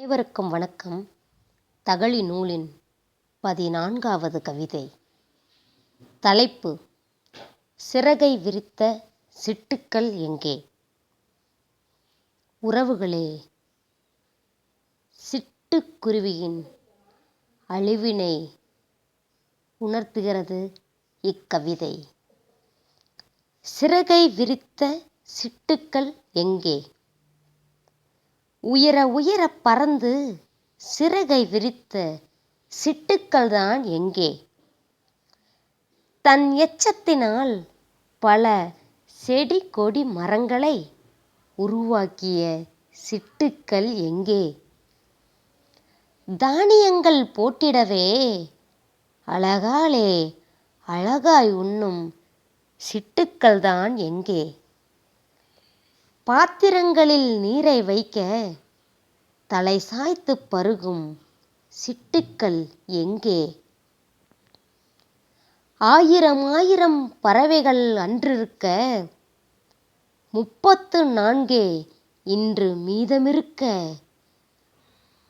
அனைவருக்கும் வணக்கம். தகழி நூலின் 14வது கவிதை. தலைப்பு: சிறகை விரித்த சிட்டுக்கள் எங்கே? உறவுகளே, சிட்டுக்குருவியின் அழிவினை உணர்த்துகிறது இக்கவிதை. சிறகை விரித்த சிட்டுக்கள் எங்கே? உயர உயர பறந்து சிறகை விரித்த சிட்டுக்கள்தான் எங்கே? தன் எச்சத்தினால் பல செடி கொடி மரங்களை உருவாக்கிய சிட்டுக்கள் எங்கே? தானியங்கள் போட்டிடவே அழகாலே அழகாய் உண்ணும் சிட்டுக்கள்தான் எங்கே? பாத்திரங்களில் நீரை வைக்க தலை சாய்த்து பருகும் சிட்டுக்கள் எங்கே? ஆயிரம் ஆயிரம் பறவைகள் அன்றிருக்க 34 இன்று மீதமிருக்க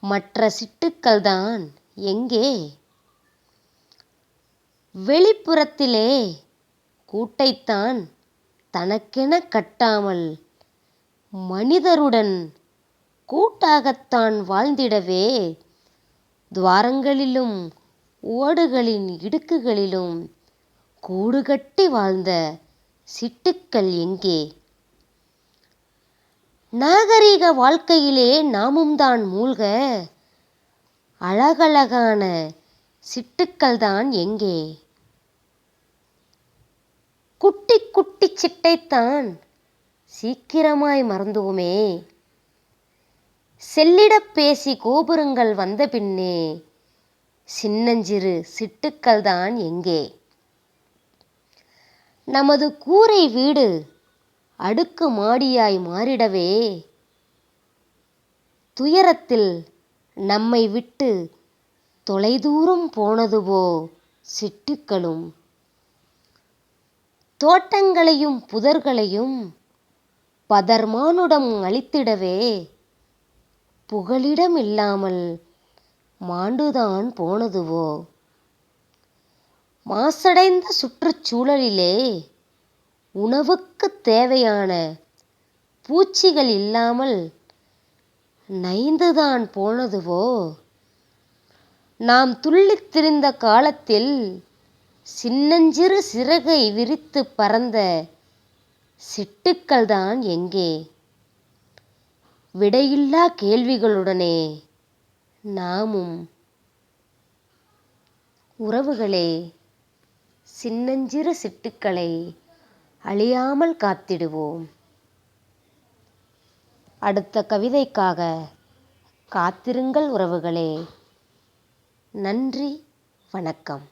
மற்ற சிட்டுக்கள்தான் எங்கே? வெளிப்புறத்திலே கூட்டைத்தான் தனக்கென கட்டாமல் மனிதருடன் கூட்டாகத்தான் வாழ்ந்திடவே துவாரங்களிலும் ஓடுகளின் இடுக்குகளிலும் கூடு கட்டி வாழ்ந்த சிட்டுக்கள் எங்கே? நாகரிக வாழ்க்கையிலே நாமும் தான் மூழ்க அழகழகான சிட்டுக்கள்தான் எங்கே? குட்டி குட்டி சிட்டைத்தான் சீக்கிரமாய் மறந்தோமே. செல்லிடப் பேசி கோபுரங்கள் வந்த பின்னே சின்னஞ்சிறு சிட்டுக்கள்தான் எங்கே? நமது கூரை வீடு அடுக்கு மாடியாய் மாறிடவே துயரத்தில் நம்மை விட்டு தொலைதூரம் போனதுவோ சிட்டுக்களும். தோட்டங்களையும் புதர்களையும் பதர்மானுடம் அழித்திடவே புகலிடம் இல்லாமல் மாண்டுதான் போனதுவோ. மாசடைந்த சுற்றுச்சூழலிலே உணவுக்கு தேவையான பூச்சிகள் இல்லாமல் நைந்துதான் போனதுவோ. நாம் துள்ளித் திரிந்த காலத்தில் சின்னஞ்சிறு சிறகை விரித்து பறந்த சிட்டுக்கள்தான் எங்கே? விடையில்லா கேள்விகளுடனே நாமும். உறவுகளே, சின்னஞ்சிறு சிட்டுக்களை அழியாமல் காத்திடுவோம். அடுத்த கவிதைக்காக காத்திருங்கள் உறவுகளே. நன்றி, வணக்கம்.